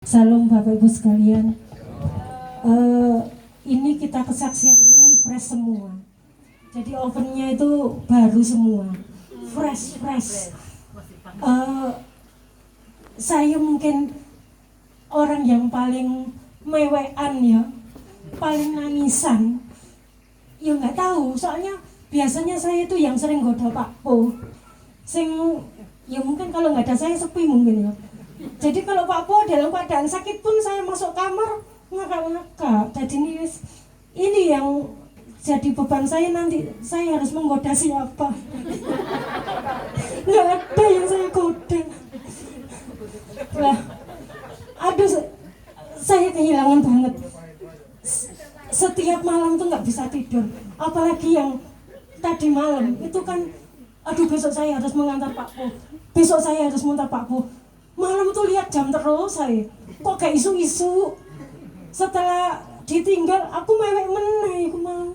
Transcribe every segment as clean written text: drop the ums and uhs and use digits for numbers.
Salam Bapak Ibu sekalian. Ini kita kesaksian ini fresh semua. Jadi ovennya itu baru semua, fresh. Saya mungkin orang yang paling mewean ya, paling nangisan. Ya nggak tahu, soalnya biasanya saya itu yang sering goda Pak Po. Ya mungkin kalau nggak ada saya sepi mungkin ya. Jadi kalau Pak Po dalam keadaan sakit pun saya masuk kamar ngakak-ngakak. Jadi ini yang jadi beban saya, nanti saya harus menggoda siapa. Nggak ada yang saya goda. Lah, aduh, saya kehilangan banget. Setiap malam tuh nggak bisa tidur. Apalagi yang tadi malam itu kan, aduh besok saya harus mengantar Pak Po. Besok saya harus mengantar Pak Po. Malam tuh lihat jam terus saya, kok gak isu-isu. Setelah ditinggal aku mewek meneh, aku mau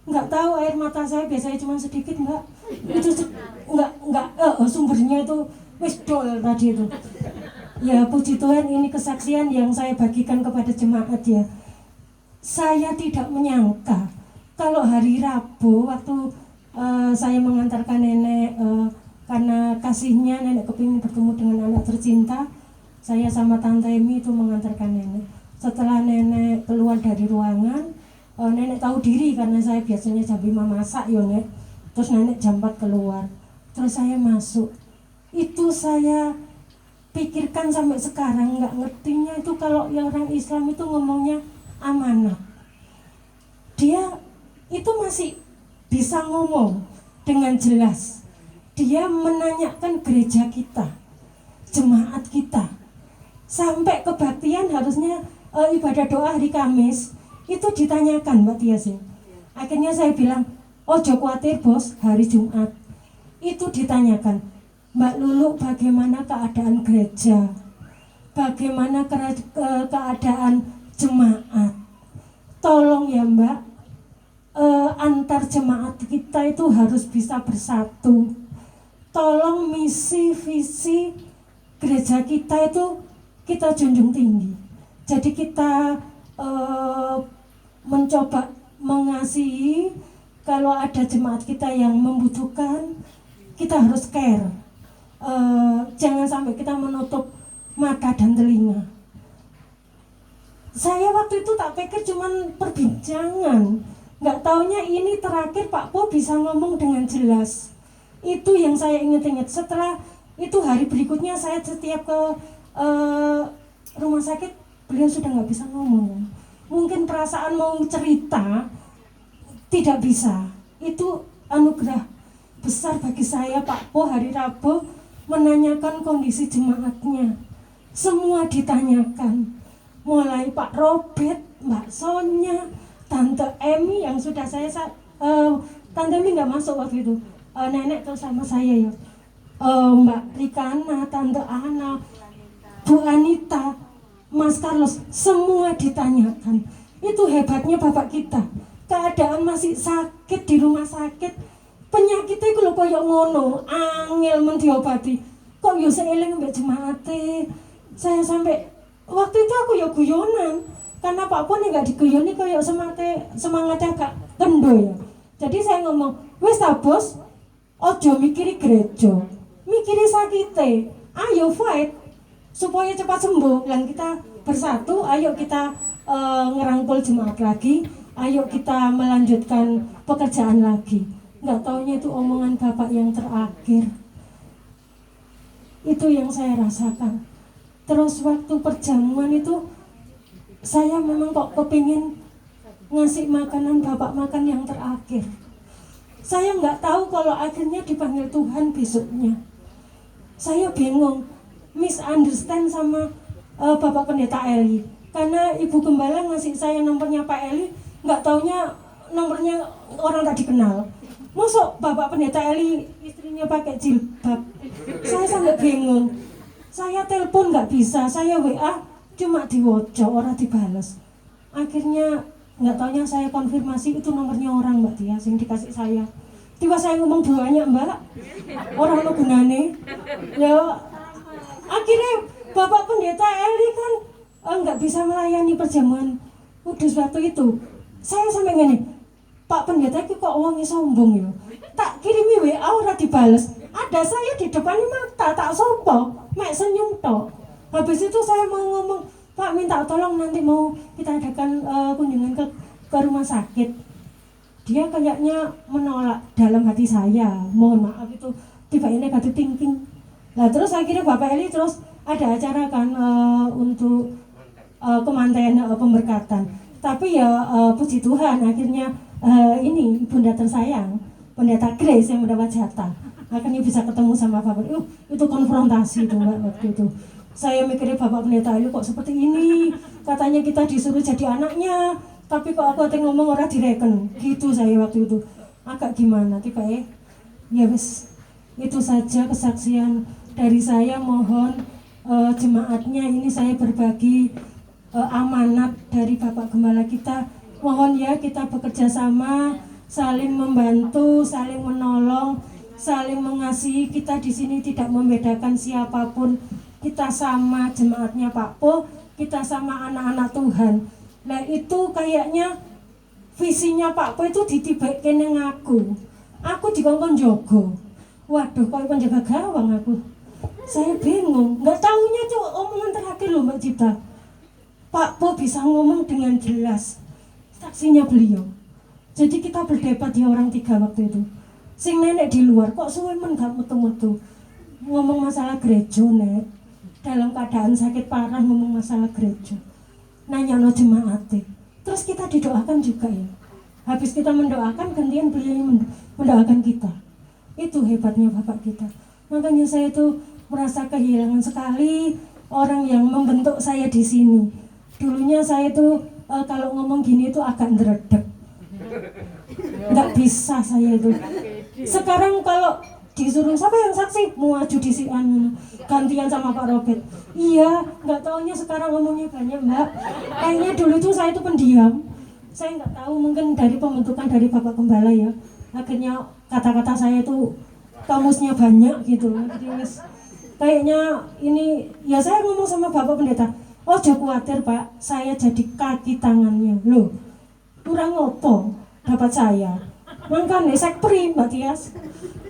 nggak tahu air mata saya biasanya cuma sedikit, nggak itu sumbernya itu wis dol tadi itu. Ya puji Tuhan, ini kesaksian yang saya bagikan kepada jemaat ya. Saya tidak menyangka kalau hari Rabu waktu saya mengantarkan nenek karena kasihnya nenek kepingin bertemu dengan anak tercinta, saya sama Tante Emi itu mengantarkan nenek. Setelah nenek keluar dari ruangan, nenek tahu diri karena saya biasanya jam 5 masak ya nek. Terus nenek jam 4 keluar. Terus saya masuk. Itu saya pikirkan sampai sekarang nggak ngertinya itu kalau yang orang Islam itu ngomongnya amanah. Dia itu masih bisa ngomong dengan jelas. Dia menanyakan gereja kita, jemaat kita, sampai kebaktian harusnya ibadah doa hari Kamis itu ditanyakan Mbak Tias. Akhirnya saya bilang, ojo khawatir bos, hari Jumat itu ditanyakan, Mbak Lulu bagaimana keadaan gereja, bagaimana keadaan jemaat, tolong ya Mbak, antar jemaat kita itu harus bisa bersatu. Tolong misi visi gereja kita itu kita junjung tinggi. Jadi kita mencoba mengasihi. Kalau ada jemaat kita yang membutuhkan, kita harus care. Jangan sampai kita menutup mata dan telinga. Saya waktu itu tak pikir cuman perbincangan, nggak taunya ini terakhir Pak Po bisa ngomong dengan jelas. Itu yang saya ingat-ingat. Setelah itu hari berikutnya saya setiap ke rumah sakit, beliau sudah nggak bisa ngomong. Mungkin perasaan mau cerita tidak bisa. Itu anugerah besar bagi saya Pak Po hari Rabu menanyakan kondisi jemaatnya. Semua ditanyakan. Mulai Pak Robert, Mbak Sonya, Tante Emi yang sudah saya Tante Emi nggak masuk waktu itu. Nenek tuh sama saya ya, Mbak Rikana, Tante Ana, Bu Anita, Mas Carlos, semua ditanyakan. Itu hebatnya Bapak kita. Keadaan masih sakit di rumah sakit, penyakitnya itu lho koyo ngono, angel men diobati. Kok yo seeling mbek jemaate. Saya sampai waktu itu aku ya guyonan, karena Pak Pon nggak diguyoni koyo semangatnya agak kendo ya. Jadi saya ngomong, wes ta bos, ojo mikiri gereja, mikiri sakite, ayo fight supaya cepat sembuh. Dan kita bersatu, ayo kita ngerangkul jemaat lagi, ayo kita melanjutkan pekerjaan lagi. Nggak taunya itu omongan Bapak yang terakhir. Itu yang saya rasakan. Terus waktu perjamuan itu saya memang kok kepingin ngasih makanan Bapak makan yang terakhir. Saya nggak tahu kalau akhirnya dipanggil Tuhan besoknya. Saya bingung, misunderstand sama Bapak Pendeta Eli. Karena Ibu Gembala ngasih saya nomornya Pak Eli, nggak taunya nomornya orang tak dikenal. Masuk Bapak Pendeta Eli istrinya pakai jilbab. Saya sangat bingung. Saya telepon nggak bisa, saya WA cuma diwojo, orang dibales. Akhirnya nggak taunya saya konfirmasi itu nomornya orang Mbak Tia yang dikasih saya. Tiba saya ngomong banyak Mbak, orang lo gunane. Ya akhirnya Bapak Pendeta Eli kan bisa melayani perjamuan kudus waktu itu. Saya sampai ngene, Pak Pendeta iki kok wonge sombong ya. Tak kirimi WA ora dibales. Ada saya di depan mata tak sopo, mek senyum tok. Habis itu saya mau ngomong, Pak minta tolong nanti mau kita adakan kunjungan ke rumah sakit. Dia kayaknya menolak dalam hati saya. Mohon maaf itu tiba ini negatif thinking. Nah terus akhirnya Bapak Eli terus ada acara kan untuk kemantaian pemberkatan. Tapi ya puji Tuhan akhirnya ini Bunda tersayang, Pendeta Grace yang mendapat jatah. Akhirnya bisa ketemu sama Bapak. Itu konfrontasi itu waktu itu. Saya mikirnya Bapak Pendeta Eli kok seperti ini. Katanya kita disuruh jadi anaknya, tapi kok aku ngomong orang direken. Gitu saya waktu itu. Agak gimana tiba ya wes. Itu saja kesaksian dari saya. Mohon jemaatnya ini saya berbagi amanat dari Bapak Gembala kita. Mohon ya kita bekerja sama, saling membantu, saling menolong, saling mengasihi. Kita di sini tidak membedakan siapapun. Kita sama jemaatnya Pak Po, kita sama anak-anak Tuhan. Nah itu kayaknya visinya Pak Po itu ditibakin yang aku dikongkon jogo. Waduh, kok penjaga gawang aku. Saya bingung, nggak tahunya tuh omongan terakhir loh Mbak Cipta. Pak Po bisa ngomong dengan jelas, saksinya beliau. Jadi kita berdebat ya orang tiga waktu itu. Sing nenek di luar, kok suwe men gak metu-metu. Ngomong masalah gereja nek, dalam keadaan sakit parah ngomong masalah gereja. Nanya no jemaat. Terus kita didoakan juga ya. Habis kita mendoakan, gantian beliau mendoakan kita. Itu hebatnya Bapak kita. Makanya saya tuh merasa kehilangan sekali orang yang membentuk saya di sini. Dulunya saya tuh kalau ngomong gini tuh agak ngeredek. Nggak bisa saya itu. Sekarang kalau disuruh siapa yang saksi maju di gantian sama Pak Robert. Iya, nggak taunya sekarang ngomongnya banyak Mbak. Kayaknya dulu tuh saya tuh pendiam. Saya nggak tahu, mungkin dari pembentukan dari Bapak Gembala ya. Akhirnya kata-kata saya tuh kamusnya banyak gitu. Jadi kayaknya ini ya saya ngomong sama Bapak Pendeta. Oh jangan khawatir Pak, saya jadi kaki tangannya. Loh, kurang ngopo dapat saya. Makanya saya peri Mbak Tias.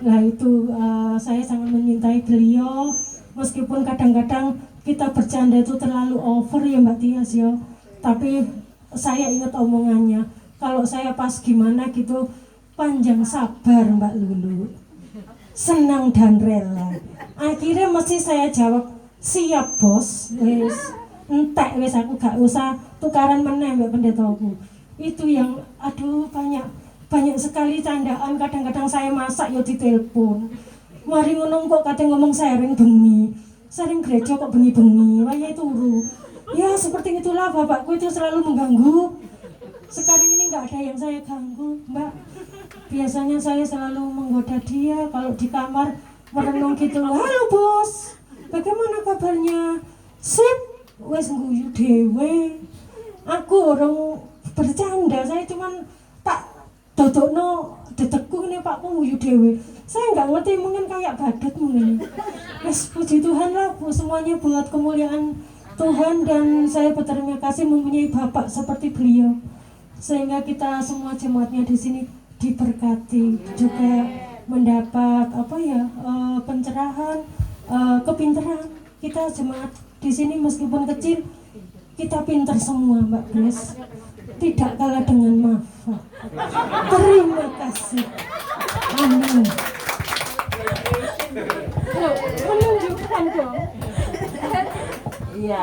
Nah itu saya sangat menyintai beliau. Meskipun kadang-kadang kita bercanda itu terlalu over ya Mbak Tias ya. Tapi saya ingat omongannya. Kalau saya pas gimana gitu, panjang sabar Mbak Lulu, senang dan rela. Akhirnya mesti saya jawab, siap bos. Entek wes aku gak usah tukaran meneh Mbak Pendetaku. Itu yang aduh banyak sekali candaan. Kadang-kadang saya masak yo ditelepon. Mari ngono kok kate ngomong sharing bengi. Sharing gereja kok bengi-bengi. Wayahe turu. Ya seperti itulah bapakku itu selalu mengganggu. Sekarang ini nggak ada yang saya ganggu Mbak. Biasanya saya selalu menggoda dia kalau di kamar merenung gitu. Halo bos, bagaimana kabarnya? Sip. Wes ngguyu dhewe. Aku orang bercanda, saya cuman tak dodokno detekku ini Pak ngguyu dhewe. Saya nggak ngerti, mungkin kayak badut mungkin. Wes puji Tuhan lah, semuanya buat kemuliaan Tuhan, dan saya berterima kasih mempunyai Bapak seperti beliau. Sehingga kita semua jemaatnya di sini diberkati, juga mendapat pencerahan, kepintaran. Kita jemaat di sini meskipun kecil, kita pintar semua Mbak Grace, tidak kalah dengan Mafa. Terima kasih. Amin. Menunjukkan dong. Iya,